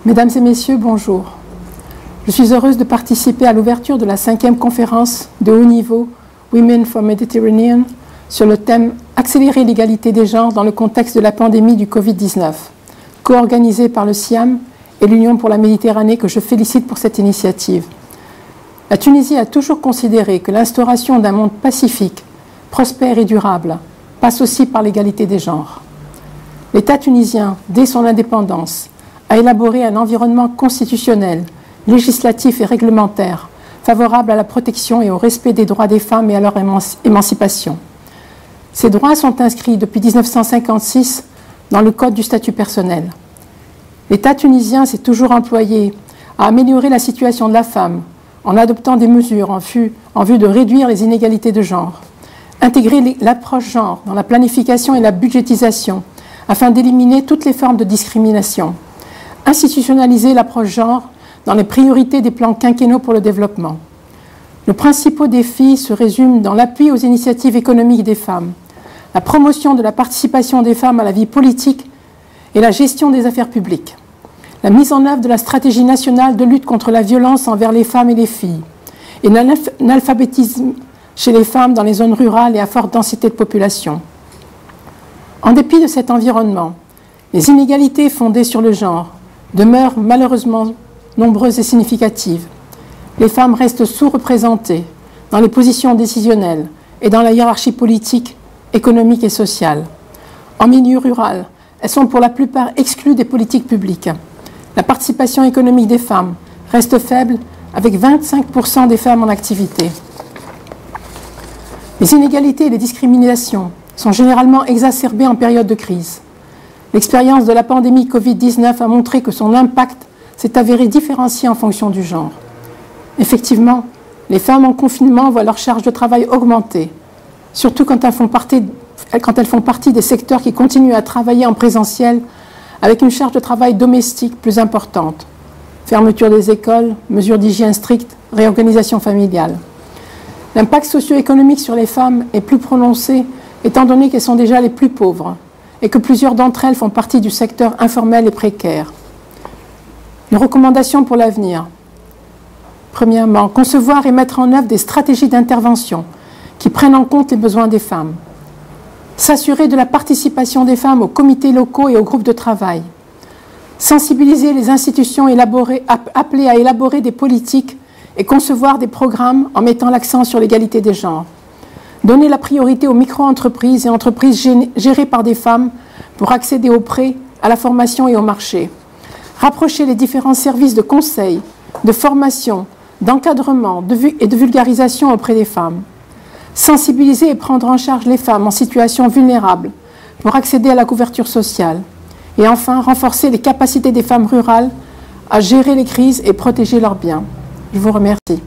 Mesdames et messieurs, bonjour. Je suis heureuse de participer à l'ouverture de la 5e conférence de haut niveau Women for Mediterranean sur le thème « Accélérer l'égalité des genres dans le contexte de la pandémie du Covid-19 », co-organisée par le SIAM et l'Union pour la Méditerranée, que je félicite pour cette initiative. La Tunisie a toujours considéré que l'instauration d'un monde pacifique, prospère et durable passe aussi par l'égalité des genres. L'État tunisien, dès son indépendance, a élaboré un environnement constitutionnel, législatif et réglementaire favorable à la protection et au respect des droits des femmes et à leur émancipation. Ces droits sont inscrits depuis 1956 dans le Code du statut personnel. L'État tunisien s'est toujours employé à améliorer la situation de la femme en adoptant des mesures en vue de réduire les inégalités de genre, intégrer l'approche genre dans la planification et la budgétisation afin d'éliminer toutes les formes de discrimination, institutionnaliser l'approche genre dans les priorités des plans quinquennaux pour le développement. Nos principaux défis se résument dans l'appui aux initiatives économiques des femmes, la promotion de la participation des femmes à la vie politique et la gestion des affaires publiques, la mise en œuvre de la stratégie nationale de lutte contre la violence envers les femmes et les filles, et l'analphabétisme chez les femmes dans les zones rurales et à forte densité de population. En dépit de cet environnement, les inégalités fondées sur le genre demeurent malheureusement nombreuses et significatives. Les femmes restent sous-représentées dans les positions décisionnelles et dans la hiérarchie politique, économique et sociale. En milieu rural, elles sont pour la plupart exclues des politiques publiques. La participation économique des femmes reste faible, avec 25% des femmes en activité. Les inégalités et les discriminations sont généralement exacerbées en période de crise. L'expérience de la pandémie Covid-19 a montré que son impact s'est avéré différencié en fonction du genre. Effectivement, les femmes en confinement voient leur charge de travail augmenter, surtout quand elles font partie des secteurs qui continuent à travailler en présentiel avec une charge de travail domestique plus importante. Fermeture des écoles, mesures d'hygiène strictes, réorganisation familiale. L'impact socio-économique sur les femmes est plus prononcé étant donné qu'elles sont déjà les plus pauvres et que plusieurs d'entre elles font partie du secteur informel et précaire. Une recommandation pour l'avenir. Premièrement, concevoir et mettre en œuvre des stratégies d'intervention qui prennent en compte les besoins des femmes. S'assurer de la participation des femmes aux comités locaux et aux groupes de travail. Sensibiliser les institutions appelées à élaborer des politiques et concevoir des programmes en mettant l'accent sur l'égalité des genres. Donner la priorité aux micro-entreprises et entreprises gérées par des femmes pour accéder aux prêts, à la formation et au marché. Rapprocher les différents services de conseil, de formation, d'encadrement et de vulgarisation auprès des femmes. Sensibiliser et prendre en charge les femmes en situation vulnérable pour accéder à la couverture sociale. Et enfin, renforcer les capacités des femmes rurales à gérer les crises et protéger leurs biens. Je vous remercie.